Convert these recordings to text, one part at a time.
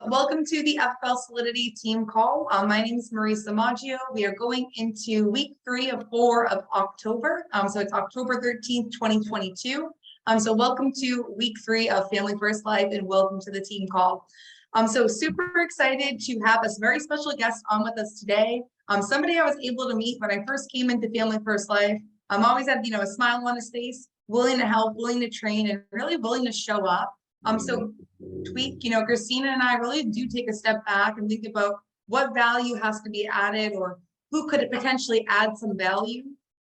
Welcome to the FFL Solidity team call. My name is Marisa Maggio. We are going into week 3 of 4 of October. So it's October 13th, 2022. So welcome to week 3 of Family First Life and welcome to the team call. So super excited to have a very special guest on with us today. Somebody I was able to meet when I first came into Family First Life. Always had, a smile on his face, willing to help, willing to train, and really willing to show up. So tweak, Christina and I really do take a step back and think about what value has to be added or who could potentially add some value.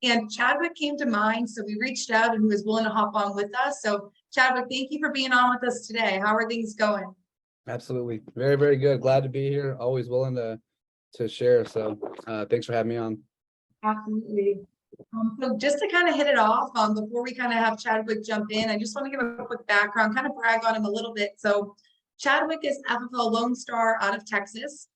And Chadwick came to mind, so we reached out and he was willing to hop on with us. So Chadwick, thank you for being on with us today. How are things going? Absolutely. Very, very good. Glad to be here. Always willing to share. So thanks for having me on. Absolutely. So just to kind of hit it off, before we kind of have Chadwick jump in, I just want to give a quick background, kind of brag on him a little bit. So Chadwick is FFL Lone Star out of Texas.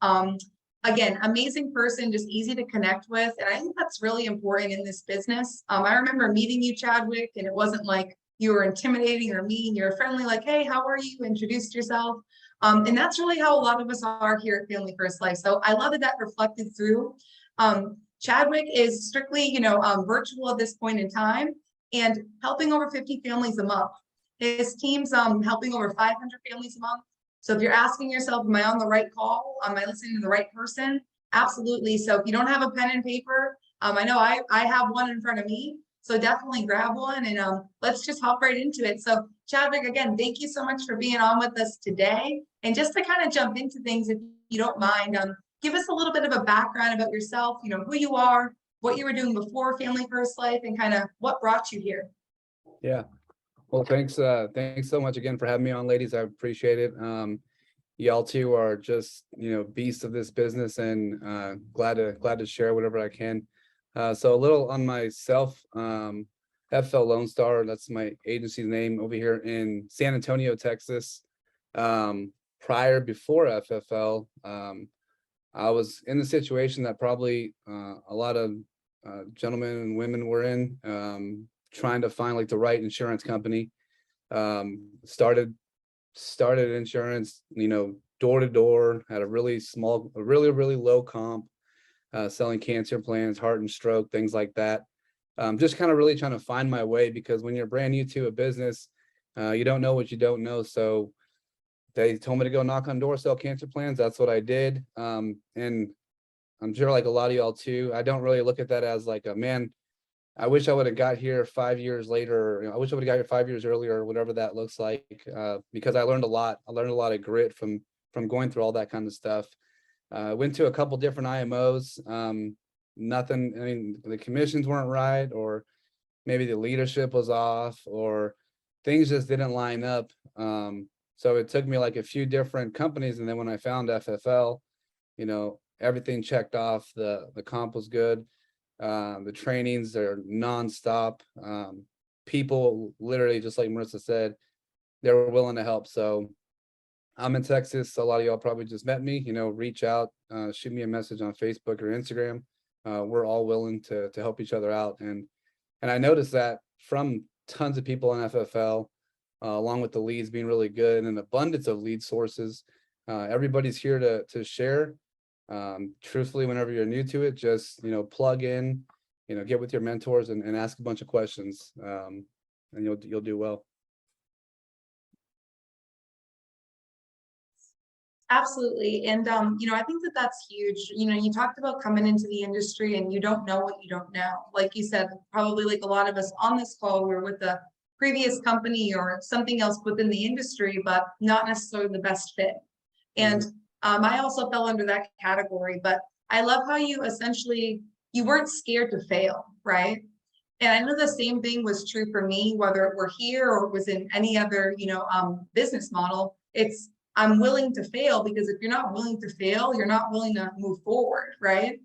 Again, amazing person, just easy to connect with. And I think that's really important in this business. I remember meeting you, Chadwick, and it wasn't like you were intimidating or mean. You're friendly, like, hey, how are you? Introduced yourself. And that's really how a lot of us are here at Family First Life. So I love that reflected through. Chadwick is strictly, virtual at this point in time and helping over 50 families a month. His team's helping over 500 families a month. So if you're asking yourself, am I on the right call? Am I listening to the right person? Absolutely. So if you don't have a pen and paper, I know I have one in front of me. So definitely grab one and let's just hop right into it. So Chadwick, again, thank you so much for being on with us today. And just to kind of jump into things, if you don't mind, give us a little bit of a background about yourself, who you are, what you were doing before Family First Life, and kind of what brought you here. Yeah. Well, thanks so much again for having me on, ladies. I appreciate it. Y'all two are just, beasts of this business, and glad to share whatever I can. So a little on myself, FFL Lone Star, that's my agency's name over here in San Antonio, Texas. Before FFL, I was in the situation that probably a lot of gentlemen and women were in, trying to find like the right insurance company. Started insurance, door to door, had a really low comp, selling cancer plans, heart and stroke, things like that. Just kind of really trying to find my way, because when you're brand new to a business, you don't know what you don't know. So they told me to go knock on doors, sell cancer plans. That's what I did. And I'm sure like a lot of y'all too, I don't really look at that as like man, I wish I would have got here 5 years later. I wish I would have got here 5 years earlier, or whatever that looks like, because I learned a lot. I learned a lot of grit from going through all that kind of stuff. Went to a couple different IMOs. Nothing, I mean, the commissions weren't right, or maybe the leadership was off, or things just didn't line up. So it took me like a few different companies. And then when I found FFL, everything checked off. The comp was good. The trainings are nonstop. People literally, just like Marissa said, they were willing to help. So I'm in Texas. A lot of y'all probably just met me, reach out, shoot me a message on Facebook or Instagram. We're all willing to help each other out. And I noticed that from tons of people on FFL, along with the leads being really good and an abundance of lead sources. Everybody's here to share. Truthfully, whenever you're new to it, just, plug in, get with your mentors and ask a bunch of questions, and you'll do well. Absolutely. And, I think that's huge. You talked about coming into the industry and you don't know what you don't know. Like you said, probably like a lot of us on this call, we're with the previous company or something else within the industry, but not necessarily the best fit. And I also fell under that category, but I love how you weren't scared to fail, right? And I know the same thing was true for me, whether it were here or it was in any other, business model. I'm willing to fail, because if you're not willing to fail, you're not willing to move forward, right?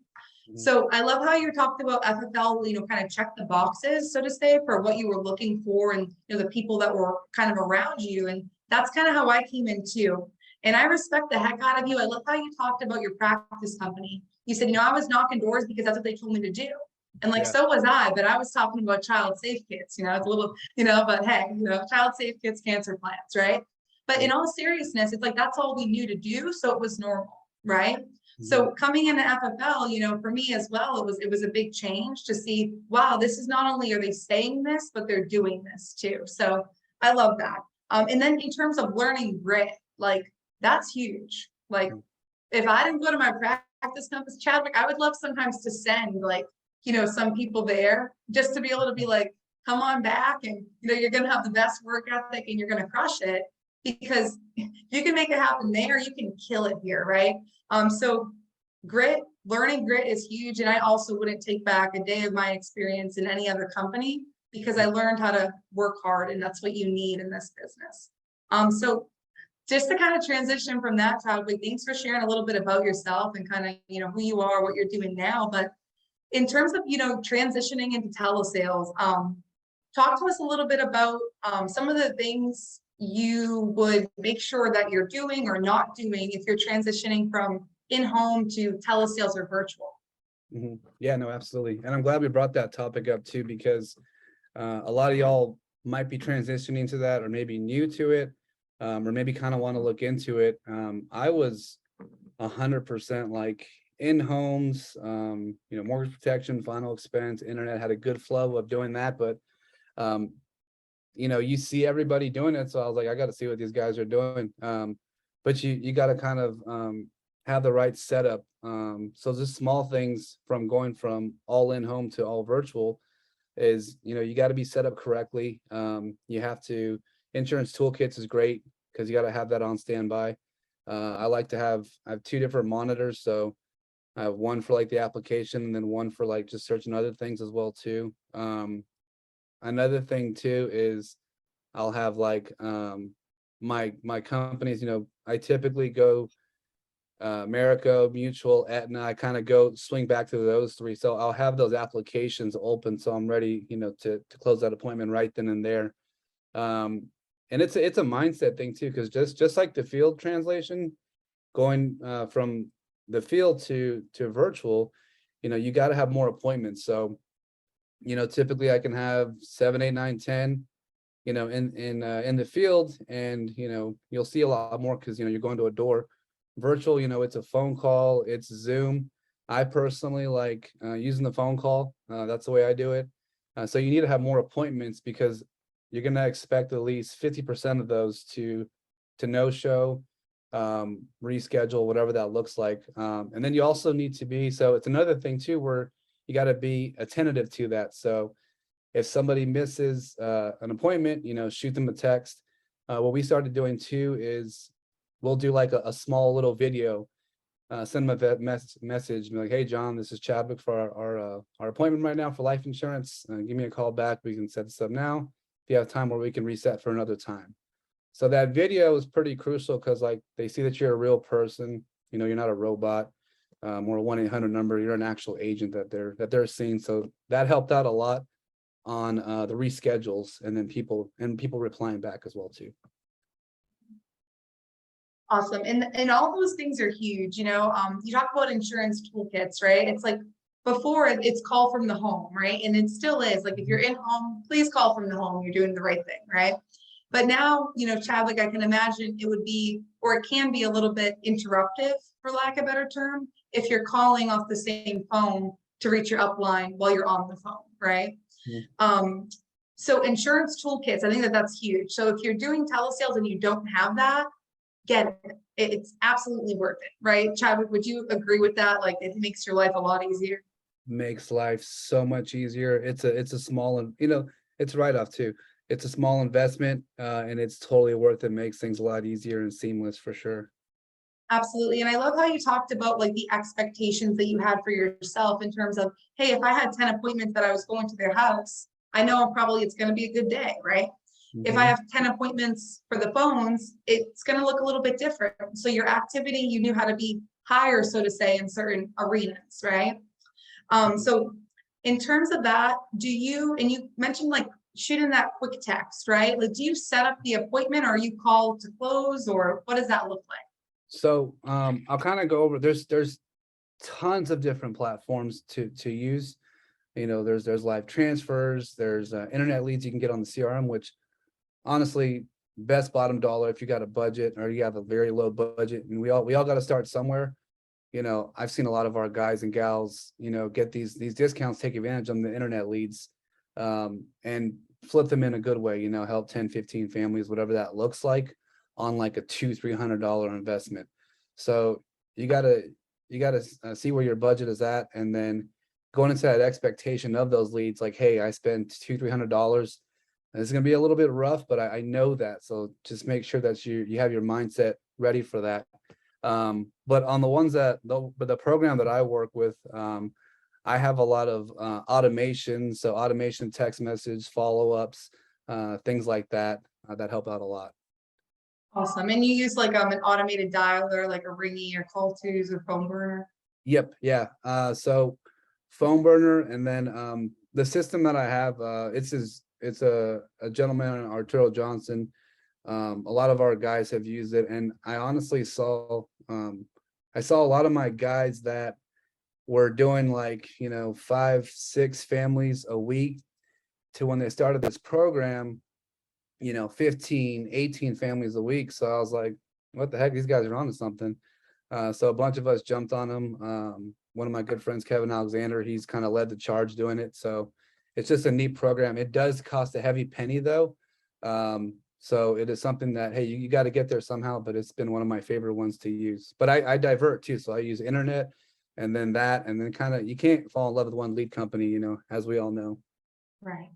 So I love how you talked about FFL, kind of check the boxes, so to say, for what you were looking for and, the people that were kind of around you. And that's kind of how I came in too. And I respect the heck out of you. I love how you talked about your practice company. You said, I was knocking doors because that's what they told me to do. And like, so was I, but I was talking about child safe kits, it's a little, but hey, child safe kits, cancer plans, right? But in all seriousness, it's like, that's all we knew to do. So it was normal, right? So coming into FFL, you know, for me as well, it was a big change to see, wow, this is not only are they saying this, but they're doing this too. So I love that. And then in terms of learning grit, like that's huge. Like if I didn't go to my practice campus, Chadwick, I would love sometimes to send like, you know, some people there just to be able to be like, come on back and, you know, you're going to have the best work ethic and you're going to crush it, because you can make it happen there. You can kill it here. Right. So grit, learning grit is huge. And I also wouldn't take back a day of my experience in any other company, because I learned how to work hard, and that's what you need in this business. So just to kind of transition from that, Chadwick, thanks for sharing a little bit about yourself and kind of, you know, who you are, what you're doing now. But in terms of, you know, transitioning into telesales, talk to us a little bit about some of the things you would make sure that you're doing or not doing if you're transitioning from in-home to telesales or virtual. Yeah, no, absolutely. And I'm glad we brought that topic up too, because a lot of y'all might be transitioning to that, or maybe new to it, or maybe kind of want to look into it. I was 100% like in homes, you know, mortgage protection, final expense, internet, had a good flow of doing that. But, you know, you see everybody doing it. So I was like, I got to see what these guys are doing. But you got to kind of have the right setup. So just small things from going from all in home to all virtual is, you know, you got to be set up correctly. You have to, insurance toolkits is great because you got to have that on standby. I like to have, I have two different monitors. So I have one for like the application and then one for like just searching other things as well too. Another thing too is I'll have like my companies, you know, I typically go Marico, Mutual, Aetna. I kind of go swing back to those three. So I'll have those applications open so I'm ready, you know, to close that appointment right then and there. And it's a mindset thing too, because just like the field translation, going from the field to virtual, you know, you got to have more appointments. So, you know, typically I can have 7, 8, 9, 10, you know, in the field, and you know, you'll see a lot more because, you know, you're going to a door. Virtual, you know, it's a phone call, it's Zoom. I personally like using the phone call. That's the way I do it. So you need to have more appointments because you're going to expect at least 50% of those to no show, reschedule, whatever that looks like. And then you also need to be, so it's another thing too, where you got to be attentive to that. So if somebody misses an appointment, you know, shoot them a text. What we started doing too is we'll do like a small little video, send them a message, be like, hey, John, this is Chadwick for our appointment right now for life insurance. Give me a call back. We can set this up now. If you have time, where we can reset for another time. So that video is pretty crucial because like they see that you're a real person, you know, you're not a robot or a 1-800 number. You're an actual agent that they're seeing. So that helped out a lot on the reschedules, and then people replying back as well too. Awesome. And all those things are huge. You know, you talk about insurance toolkits, right? It's like before it's call from the home, right? And it still is like, if you're in home, please call from the home. You're doing the right thing, right? But now, you know, Chadwick, I can imagine it would be, or it can be a little bit interruptive, for lack of a better term, if you're calling off the same phone to reach your upline while you're on the phone, right? So insurance toolkits, I think that's huge. So if you're doing telesales and you don't have that, get it. It's absolutely worth it, right? Chadwick, would you agree with that? Like, it makes your life a lot easier. Makes life so much easier. It's a small, and you know, it's write-off too. It's a small investment, and it's totally worth it. Makes things a lot easier and seamless for sure. Absolutely. And I love how you talked about like the expectations that you had for yourself in terms of, hey, if I had 10 appointments that I was going to their house, I know probably it's going to be a good day, right? If I have 10 appointments for the phones, it's going to look a little bit different. So your activity, you knew how to be higher, so to say, in certain arenas, right? So in terms of that, do you, and you mentioned like shooting that quick text, right? Like, do you set up the appointment, or you call to close, or what does that look like? So I'll kind of go over, there's tons of different platforms to use. You know, there's live transfers, there's internet leads you can get on the CRM, which honestly, best bottom dollar if you got a budget or you have a very low budget, and we all got to start somewhere. I've seen a lot of our guys and gals, get these discounts, take advantage of the internet leads, and flip them in a good way, help 10, 15 families, whatever that looks like, on like a $200-300 investment. So you gotta see where your budget is at, and then going into that expectation of those leads, like, hey, I spent $200-300. It's gonna be a little bit rough, but I know that. So just make sure that you have your mindset ready for that. But on the ones but the program that I work with, I have a lot of automation, so automation, text message, follow-ups, things like that, that help out a lot. Awesome. And you use like an automated dialer, like a Ringy or call twos or phone burner? Yep, yeah. So phone burner, and then the system that I have, it's a gentleman, Arturo Johnson. A lot of our guys have used it, and I honestly saw I saw a lot of my guys that were doing like 5-6 families a week, to when they started this program, 15-18 families a week. So I was like, what the heck, these guys are onto something. So a bunch of us jumped on them. One of my good friends, Kevin Alexander, he's kind of led the charge doing it. So it's just a neat program. It does cost a heavy penny though. So it is something that, hey, you got to get there somehow, but it's been one of my favorite ones to use. But I divert too. So I use internet, and then kind of, you can't fall in love with one lead company, as we all know. Right.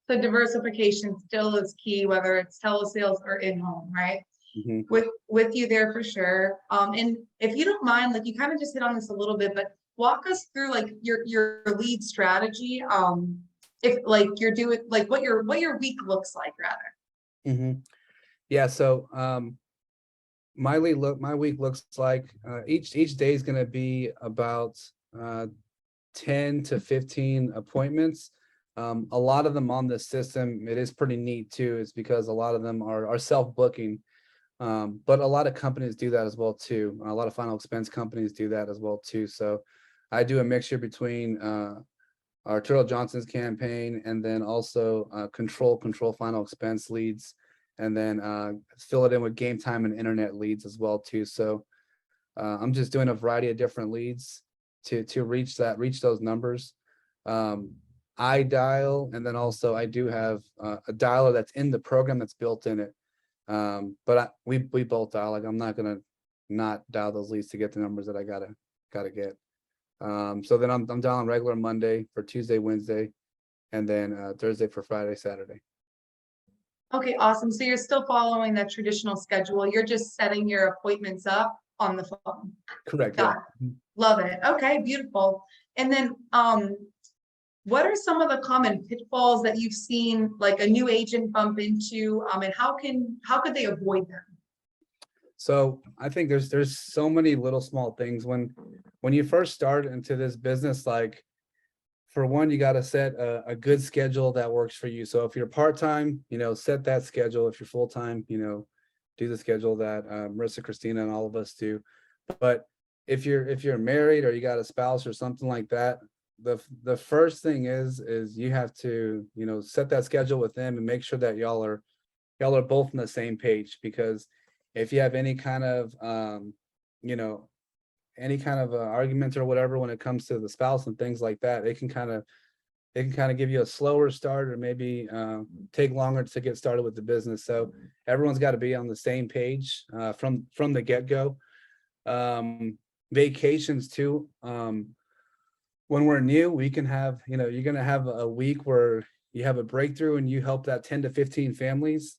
So diversification still is key, whether it's telesales or in-home, right? Mhm. With you there for sure. And if you don't mind, like you kind of just hit on this a little bit, but walk us through like your lead strategy. If like you're doing like what your week looks like rather. Yeah. So my week looks like each day is going to be about 10 to 15 appointments. A lot of them on the system, it is pretty neat too. It's because a lot of them are self-booking. But a lot of companies do that as well too. A lot of final expense companies do that as well too. So I do a mixture between Arturo Johnson's campaign, and then also control final expense leads, and then fill it in with game time and internet leads as well too. So I'm just doing a variety of different leads to reach those numbers. I dial, and then also I do have a dialer that's in the program that's built in it. But we both dial. Like, I'm not gonna not dial those leads to get the numbers that I gotta get. So then I'm dialing regular Monday for Tuesday, Wednesday, and then Thursday for Friday, Saturday. Okay, awesome. So you're still following that traditional schedule. You're just setting your appointments up on the phone. Correct. Got Yeah. it. Love it. Okay, beautiful. And then what are some of the common pitfalls that you've seen like a new agent bump into? And how could they avoid them? So I think there's so many little small things when you first start into this business. Like, for one, you got to set a good schedule that works for you. So if you're part-time, set that schedule. If you're full-time, do the schedule that Marissa, Christina, and all of us do. But if you're married or you got a spouse or something like that, the first thing is you have to, set that schedule with them and make sure that y'all are both on the same page. Because if you have any kind of arguments or whatever when it comes to the spouse and things like that, it can kind of give you a slower start, or maybe take longer to get started with the business. So everyone's got to be on the same page from the get-go. Vacations too. When we're new, we can have, you're going to have a week where you have a breakthrough and you help that 10 to 15 families.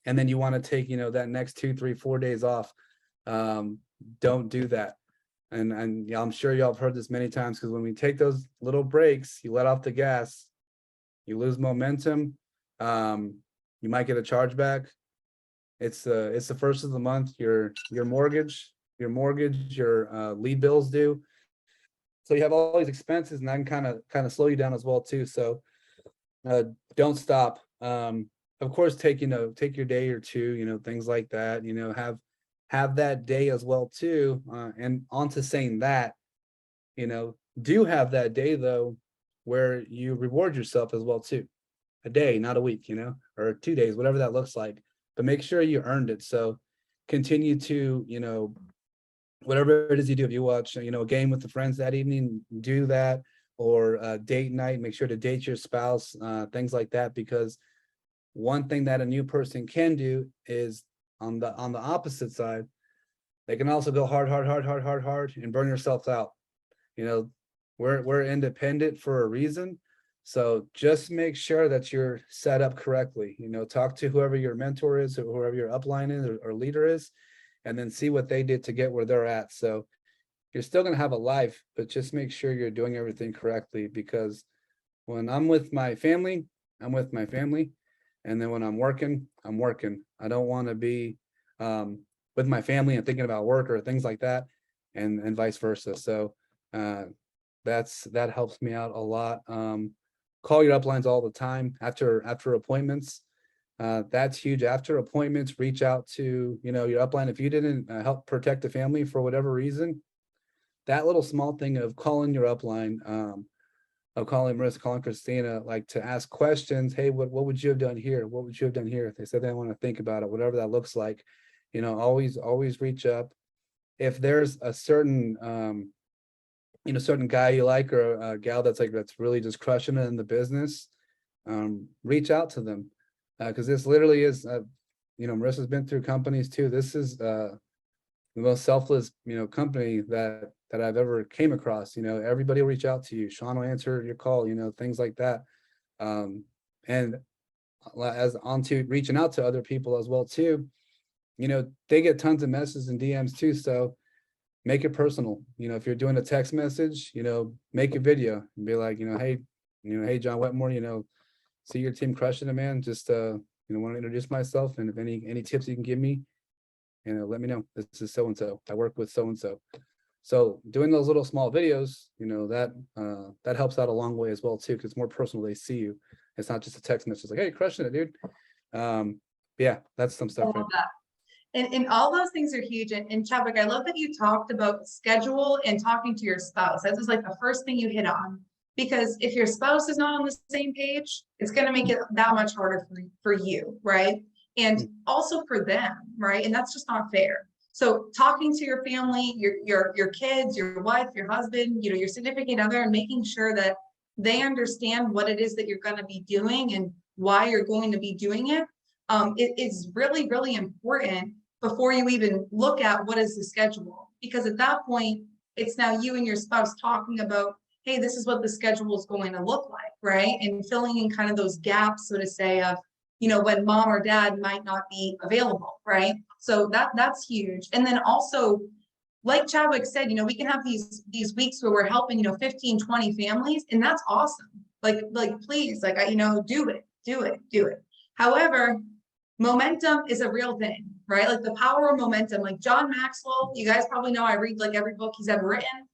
And then you want to take, that next 2, 3, 4 days off. Don't do that. And yeah, I'm sure y'all have heard this many times, because when we take those little breaks, you let off the gas, you lose momentum. You might get a chargeback. It's the first of the month. Your mortgage, your lead bills due. So you have all these expenses, and that can kind of slow you down as well too. So don't stop. Of course, take your day or two, things like that. Have that day as well too. And on to saying that, do have that day though where you reward yourself as well too. A day, not a week, or 2 days, whatever that looks like. but make sure you earned it. So continue to, whatever it is you do, if you watch, a game with the friends that evening, do that, or date night, make sure to date your spouse, things like that, because one thing that a new person can do is on the opposite side, they can also go hard, and burn yourself out. We're independent for a reason. So just make sure that you're set up correctly. Talk to whoever your mentor is, or whoever your upline is, or leader is, and then see what they did to get where they're at. So you're still going to have a life, but just make sure you're doing everything correctly, because when I'm with my family, I'm with my family. And then when I'm working, I'm working. I don't want to be with my family and thinking about work or things like that, and vice versa. So that helps me out a lot. Call your uplines all the time after appointments. That's huge. After appointments, reach out to your upline. If you didn't help protect the family for whatever reason, that little small thing of calling your upline, of calling Marissa, calling Christina, like to ask questions. Hey, what would you have done here? What would you have done here? If they said they want to think about it, whatever that looks like, always reach up. If there's a certain certain guy you like, or a gal that's really just crushing it in the business, reach out to them, because this literally is, Marissa's been through companies too. This is the most selfless, company that I've ever came across. Everybody will reach out to you. Sean will answer your call, things like that. And as onto reaching out to other people as well too, they get tons of messages and DMs too. So make it personal. If you're doing a text message, make a video and be like, hey, John Wetmore, see your team crushing it, man. Just want to introduce myself, and if any tips you can give me, let me know. This is so and so. I work with so and so. So doing those little small videos, that helps out a long way as well too, because it's more personal. They see you. It's not just a text message like, hey, crushing it, dude. Yeah, that's some stuff. Right. And all those things are huge. And Chadwick, I love that you talked about schedule and talking to your spouse. That was like the first thing you hit on, because if your spouse is not on the same page, it's going to make it that much harder for you, right? And also for them, right? And that's just not fair. So talking to your family, your kids, your wife, your husband, your significant other, and making sure that they understand what it is that you're going to be doing and why you're going to be doing it, it is really, really important before you even look at what is the schedule. Because at that point, it's now you and your spouse talking about, hey, this is what the schedule is going to look like, right? And filling in kind of those gaps, so to say, of, when mom or dad might not be available, right? So that's huge. And then also, like Chadwick said, we can have these weeks where we're helping, 15, 20 families, and that's awesome. Like please, do it. However, momentum is a real thing, right? Like the power of momentum. Like John Maxwell, you guys probably know, I read like every book he's ever written.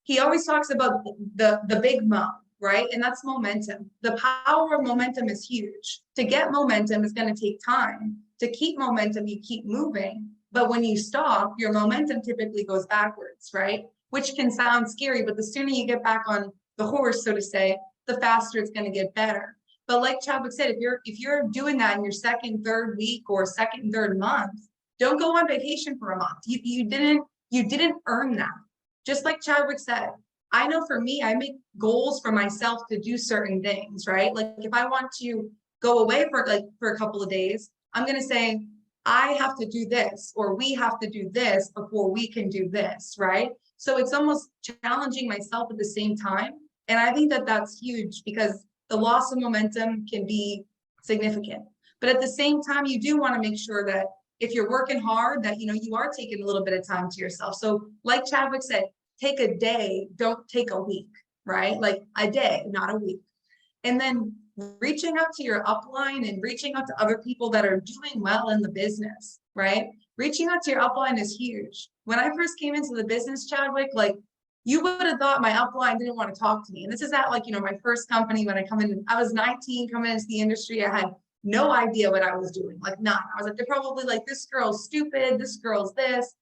He always talks about the big mo, right? And that's momentum. The power of momentum is huge. To get momentum is going to take time. To keep momentum, you keep moving. But when you stop, your momentum typically goes backwards, right? Which can sound scary, but the sooner you get back on the horse, so to say, the faster it's going to get better. But like Chadwick said, if you're doing that in your second, third week or second and third month, don't go on vacation for a month. You didn't earn that. Just like Chadwick said, I know for me, I make goals for myself to do certain things, right? Like if I want to go away for a couple of days, I'm going to say, I have to do this, or we have to do this before we can do this, right? So it's almost challenging myself at the same time. And I think that that's huge, because the loss of momentum can be significant. But at the same time, you do want to make sure that if you're working hard, that you are taking a little bit of time to yourself. So like Chadwick said, take a day, don't take a week, right? Like a day, not a week. And then reaching out to your upline and reaching out to other people that are doing well in the business, right? Reaching out to your upline is huge. When I first came into the business, Chadwick, you would have thought my upline didn't want to talk to me. And this is at my first company. When I come in, I was 19 coming into the industry. I had no idea what I was doing, none. I was like, they're probably like, this girl's stupid, this girl's this.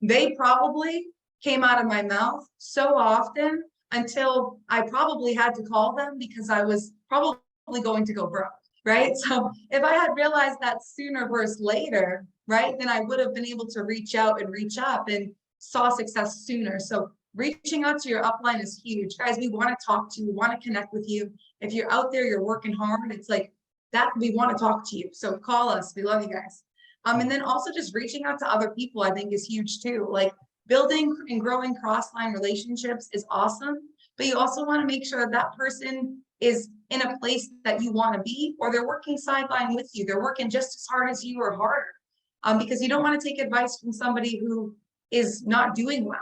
They probably came out of my mouth so often until I probably had to call them, because I was probably going to go broke. right? So if I had realized that sooner versus later, right, then I would have been able to reach out and reach up and saw success sooner. So reaching out to your upline is huge. Guys, we want to talk to you, we want to connect with you. If you're out there, you're working hard, it's like that, we want to talk to you. So call us, we love you guys. And then also just reaching out to other people, I think is huge too. Like building and growing cross-line relationships is awesome, but you also want to make sure that person is in a place that you want to be, or they're working sideline with you. They're working just as hard as you or harder, because you don't want to take advice from somebody who is not doing well.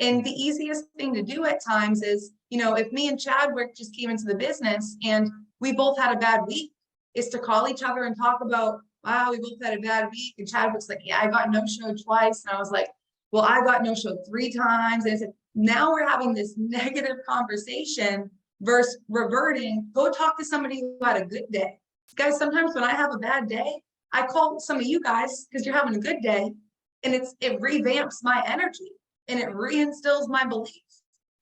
And the easiest thing to do at times is, if me and Chadwick just came into the business and we both had a bad week, is to call each other and talk about, wow, we both had a bad week. And Chadwick's like, yeah, I got no-showed twice. And I was like, well, I got no-showed 3 times. And I said, now we're having this negative conversation versus reverting. Go talk to somebody who had a good day. Guys, sometimes when I have a bad day, I call some of you guys because you're having a good day, and it revamps my energy and it reinstills my belief.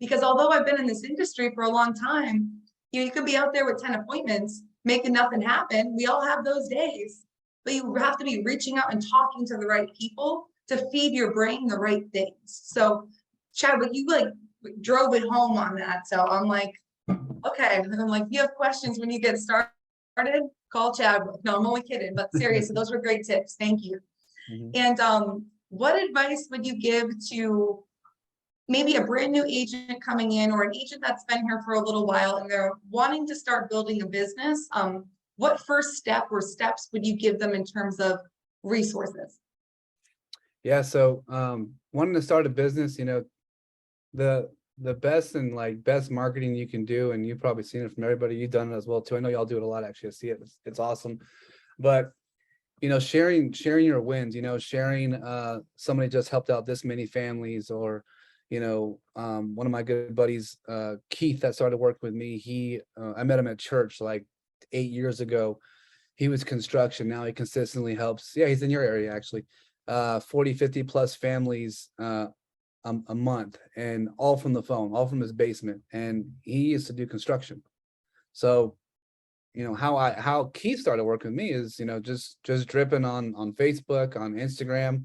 Because although I've been in this industry for a long time, you could be out there with 10 appointments, making nothing happen. We all have those days, but you have to be reaching out and talking to the right people to feed your brain the right things. So Chadwick, you like drove it home on that. So I'm like, okay. And I'm like, if you have questions when you get started, call Chadwick. No, I'm only kidding, but seriously, those were great tips. Thank you. And what advice would you give to maybe a brand new agent coming in, or an agent that's been here for a little while and they're wanting to start building a business? What first step or steps would you give them in terms of resources? Yeah, so wanting to start a business, the best and like best marketing you can do, and you've probably seen it from everybody, you've done it as well too. I know y'all do it a lot, actually. I see it, it's awesome. But sharing your wins, sharing somebody just helped out this many families, or one of my good buddies, Keith, that started working with me, I met him at church like 8 years ago. He was construction. Now he consistently helps. Yeah, he's in your area actually. 40, 50 plus families a month, and all from the phone, all from his basement. And he used to do construction. So, how Keith started working with me is, just dripping on Facebook, on Instagram.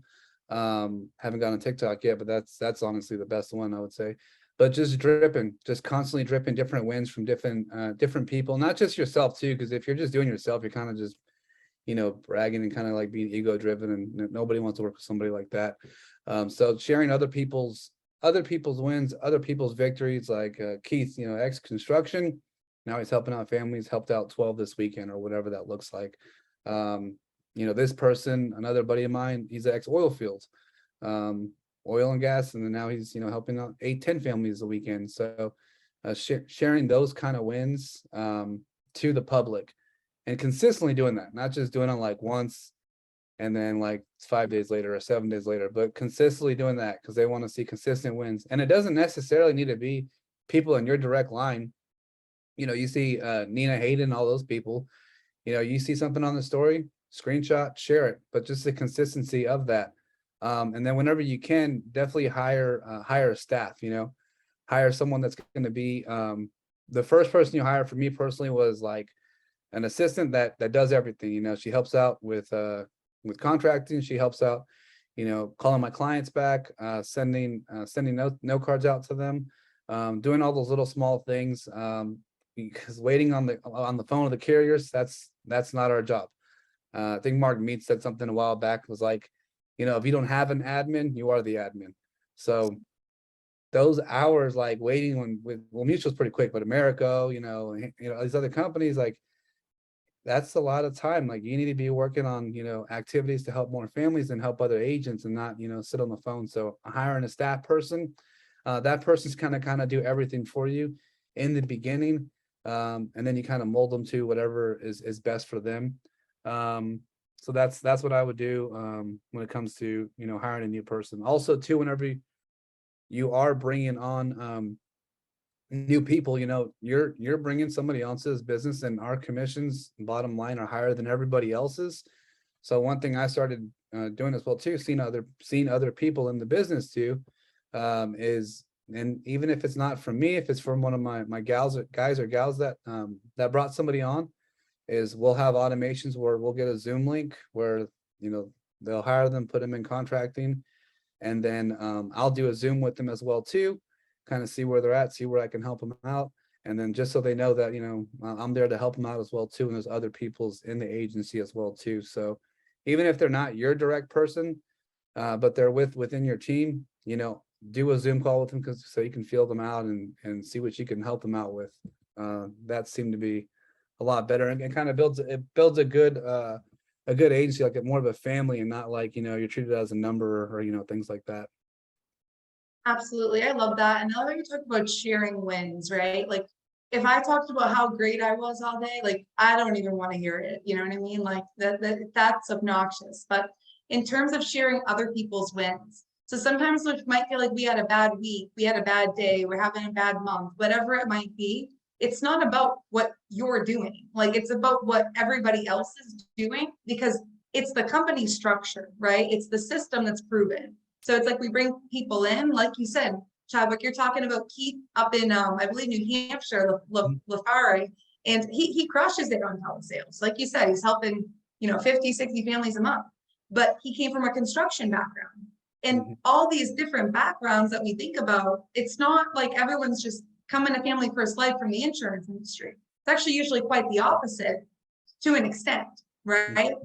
Haven't gone on TikTok yet, but that's honestly the best one, I would say. But just dripping, just constantly dripping different wins from different people, not just yourself too, because if you're just doing yourself, you're kind of just bragging and kind of like being ego driven, and nobody wants to work with somebody like that. So sharing other people's wins, other people's victories, like Keith, ex construction, now he's helping out families, helped out 12 this weekend or whatever that looks like. This person, another buddy of mine, he's ex oil fields, oil and gas, and then now he's helping out 8-10 families a weekend. So sharing those kind of wins to the public, and consistently doing that, not just doing it like once and then like 5 days later or 7 days later, but consistently doing that because they want to see consistent wins. And it doesn't necessarily need to be people in your direct line. You see Nina Hayden, all those people, you see something on the story, screenshot, share it, but just the consistency of that. And then whenever you can, definitely hire a staff, hire someone that's going to be, the first person you hire for me personally was like an assistant that does everything. She helps out with contracting. She helps out, calling my clients back, sending no cards out to them, doing all those little small things, because waiting on the phone with the carriers, that's not our job. I think Mark Mead said something a while back, was like, if you don't have an admin, you are the admin. So those hours like waiting Mutual's pretty quick, but Americo, these other companies, like, that's a lot of time. Like, you need to be working on, activities to help more families and help other agents, and not, sit on the phone. So hiring a staff person, that person's kind of do everything for you in the beginning. And then you kind of mold them to whatever is best for them. So that's what I would do when it comes to, hiring a new person. Also too, whenever you are bringing on new people, you're bringing somebody else's business, and our commissions bottom line are higher than everybody else's. So one thing I started doing as well too, seeing other people in the business too, is, and even if it's not from me, if it's from one of my guys or gals that brought somebody on, is we'll have automations where we'll get a Zoom link where, they'll hire them, put them in contracting. And then I'll do a Zoom with them as well too, kind of see where they're at, see where I can help them out. And then just so they know that, I'm there to help them out as well too. And there's other people's in the agency as well too. So even if they're not your direct person, but they're within your team, do a Zoom call with them so you can feel them out and see what you can help them out with. That seemed to be a lot better and kind of builds a good agency, like more of a family and not like, you're treated as a number or things like that. Absolutely. I love that. And now that you talk about sharing wins, right? Like if I talked about how great I was all day, like I don't even want to hear it. You know what I mean? Like that's obnoxious. But in terms of sharing other people's wins, so sometimes we might feel like we had a bad week, we had a bad day, we're having a bad month, whatever it might be. It's not about what you're doing. Like it's about what everybody else is doing because it's the company structure, right? It's the system that's proven. So it's like we bring people in, like you said, Chadwick, you're talking about Keith up in, I believe, New Hampshire, LaFari, and he crushes it on telesales. Like you said, he's helping, 50, 60 families a month, but he came from a construction background. And all these different backgrounds that we think about, it's not like everyone's just coming to Family First Life from the insurance industry. It's actually usually quite the opposite to an extent, right?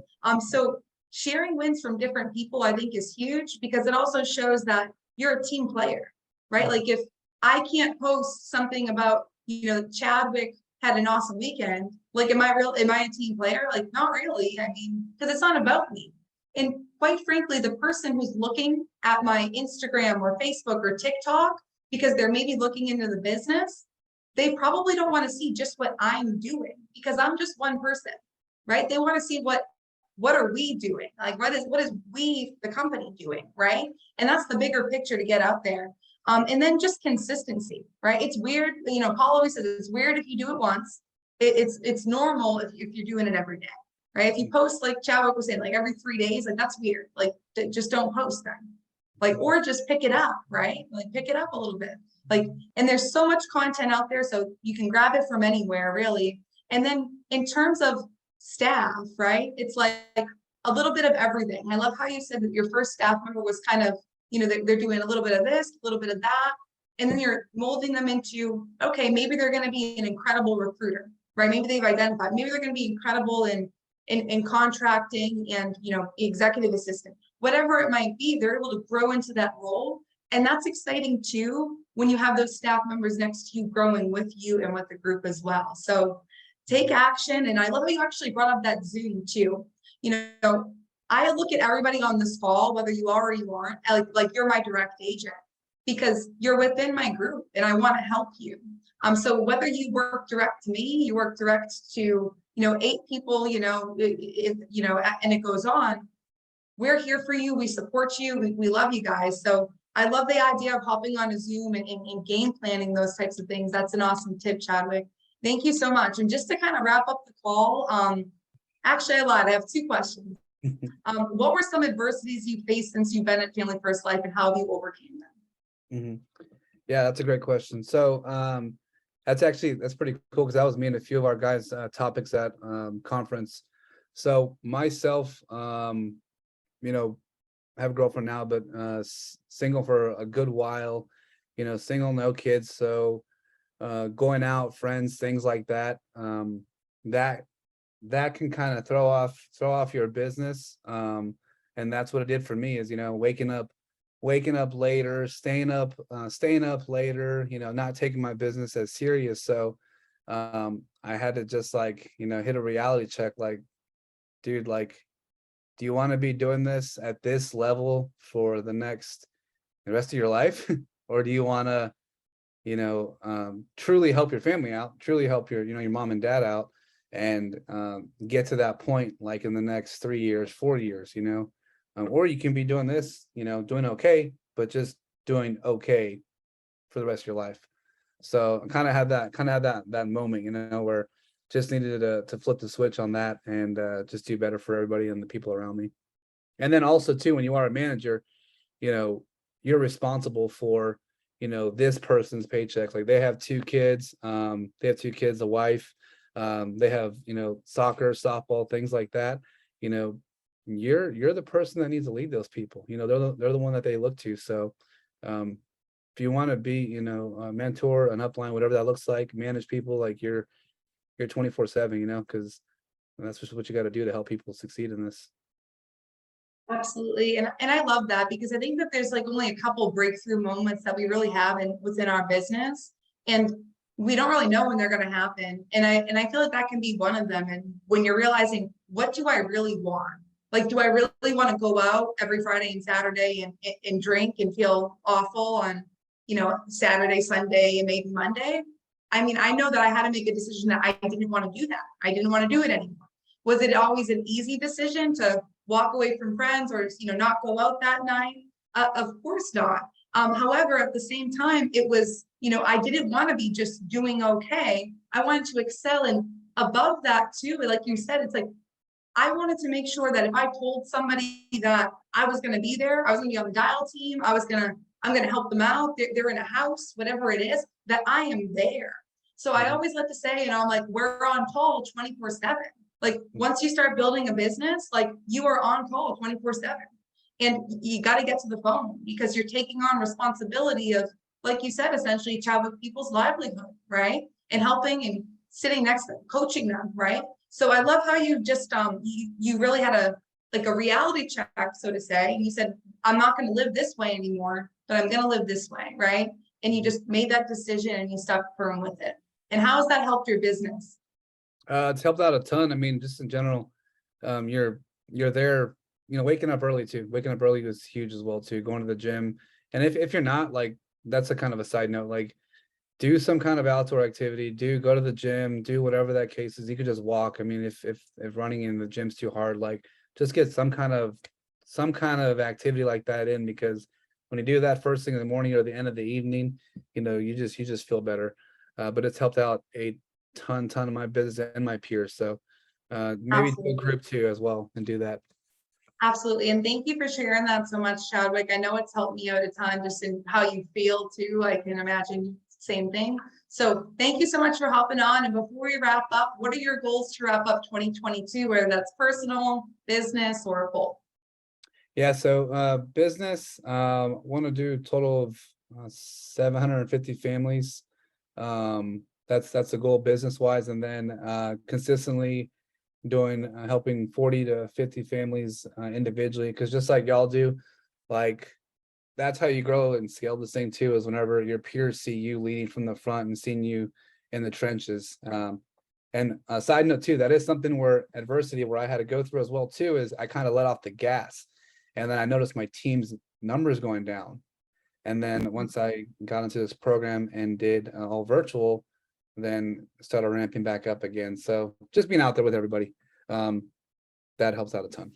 So sharing wins from different people, I think, is huge because it also shows that you're a team player, right? Like if I can't post something about, Chadwick had an awesome weekend, like, am I a team player? Like, not really. I mean, because it's not about me. And quite frankly, the person who's looking at my Instagram or Facebook or TikTok, because they're maybe looking into the business, they probably don't want to see just what I'm doing because I'm just one person, right? They want to see what are we doing? Like, what is we, the company, doing, right? And that's the bigger picture to get out there. And then just consistency, right? It's weird, Paul always says it's weird if you do it once. It's normal if you're doing it every day, right? If you post, like Chadwick was saying, like every 3 days, like that's weird. Like just don't post then. Like, or just pick it up, right? Like pick it up a little bit. Like, and there's so much content out there, so you can grab it from anywhere, really. And then in terms of staff, right? It's like a little bit of everything. I love how you said that your first staff member was kind of, they're doing a little bit of this, a little bit of that. And then you're molding them into, okay, maybe they're going to be an incredible recruiter, right? Maybe they've identified, maybe they're going to be incredible in contracting and, executive assistant, whatever it might be, they're able to grow into that role. And that's exciting too, when you have those staff members next to you growing with you and with the group as well. So take action. And I love how you actually brought up that Zoom too. I look at everybody on this call, whether you are or you aren't, like you're my direct agent because you're within my group and I want to help you. So whether you work direct to me, you work direct to, 8 people, and it goes on, we're here for you. We support you. We love you guys. So I love the idea of hopping on a Zoom and game planning those types of things. That's an awesome tip, Chadwick. Thank you so much. And just to kind of wrap up the call, actually I lied. I have 2 questions. What were some adversities you faced since you've been at Family First Life and how have you overcame them? Yeah, that's a great question. So that's pretty cool because that was me and a few of our guys' topics at conference. So myself, I have a girlfriend now, but single for a good while, single, no kids. So going out, friends, things like that, that can kind of throw off your business. And that's what it did for me is, waking up later, staying up later, not taking my business as serious. So I had to just hit a reality check, like, dude, like, do you want to be doing this at this level for the rest of your life? Or do you want to, truly help your family out, truly help your mom and dad out and get to that point, like in the next 3 years, 4 years, or you can be doing this, doing okay, but just doing okay for the rest of your life. So I kind of had that moment, where just needed to flip the switch on that and just do better for everybody and the people around me. And then also too, when you are a manager, you're responsible for, this person's paychecks. Like they have 2 kids, a wife, They have, soccer, softball, things like that. You're the person that needs to lead those people. They're the one that they look to. So if you want to be, a mentor, an upline, whatever that looks like, manage people, like you're 24/7, because that's just what you got to do to help people succeed in this. Absolutely. And I love that, because I think that there's like only a couple breakthrough moments that we really have within our business. And we don't really know when they're going to happen. And I feel like that can be one of them. And when you're realizing, what do I really want? Like, do I really want to go out every Friday and Saturday and drink and feel awful on, Saturday, Sunday, and maybe Monday? I mean, I know that I had to make a decision that I didn't want to do that. I didn't want to do it anymore. Was it always an easy decision to walk away from friends or, not go out that night? Of course not. However, at the same time, it was, I didn't want to be just doing okay. I wanted to excel, and above that too, like you said, it's like, I wanted to make sure that if I told somebody that I was going to be there, I was going to be on the dial team, I'm going to help them out. They're in a house, whatever it is, that I am there. So I always like to say, I'm like, we're on call 24/7. Like, once you start building a business, like, you are on call 24/7. And you got to get to the phone, because you're taking on responsibility of, like you said, essentially Chadwick people's livelihood, right? And helping and sitting next to them, coaching them, right? So I love how you just you really had a reality check, so to say. And you said, I'm not going to live this way anymore, but I'm going to live this way, right? And you just made that decision and you stuck firm with it. And how has that helped your business? It's helped out a ton. I mean, just in general, you're there, waking up early too. Waking up early was huge as well too. Going to the gym, and if you're not, like, that's a kind of a side note. Like, do some kind of outdoor activity. Go to the gym. Do whatever that case is. You could just walk. I mean, if running in the gym's too hard, like, just get some kind of activity like that in, because when you do that first thing in the morning or the end of the evening, you just feel better. But it's helped out a ton of my business and my peers. So maybe do a group too as well and do that. Absolutely. And thank you for sharing that so much, Chadwick. I know it's helped me out a ton just in how you feel too. I can imagine same thing. So thank you so much for hopping on. And before we wrap up, what are your goals to wrap up 2022, whether that's personal, business, or both? Yeah. So business, want to do a total of 750 families. That's a goal business wise. And then consistently doing helping 40 to 50 families individually, because just like y'all do, like, that's how you grow and scale this thing too, is whenever your peers see you leading from the front and seeing you in the trenches. And a side note too, that is something where I had to go through as well too, is I kind of let off the gas, and then I noticed my team's numbers going down. And then once I got into this program and did all virtual, then started ramping back up again. So just being out there with everybody, that helps out a ton.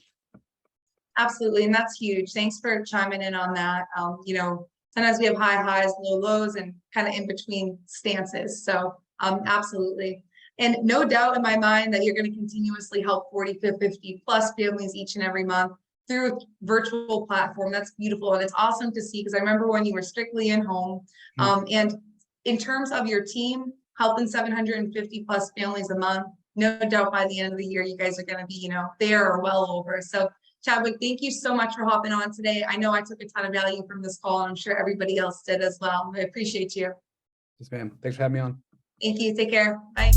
Absolutely. And that's huge. Thanks for chiming in on that. Sometimes we have high highs, low lows, and kind of in between stances. So absolutely. And no doubt in my mind that you're going to continuously help 40 to 50 plus families each and every month through a virtual platform. That's beautiful. And it's awesome to see, because I remember when you were strictly in home. And in terms of your team, helping 750 plus families a month, no doubt by the end of the year, you guys are going to be, there or well over. So Chadwick, thank you so much for hopping on today. I know I took a ton of value from this call, and I'm sure everybody else did as well. I appreciate you. Yes, ma'am. Thanks for having me on. Thank you. Take care. Bye.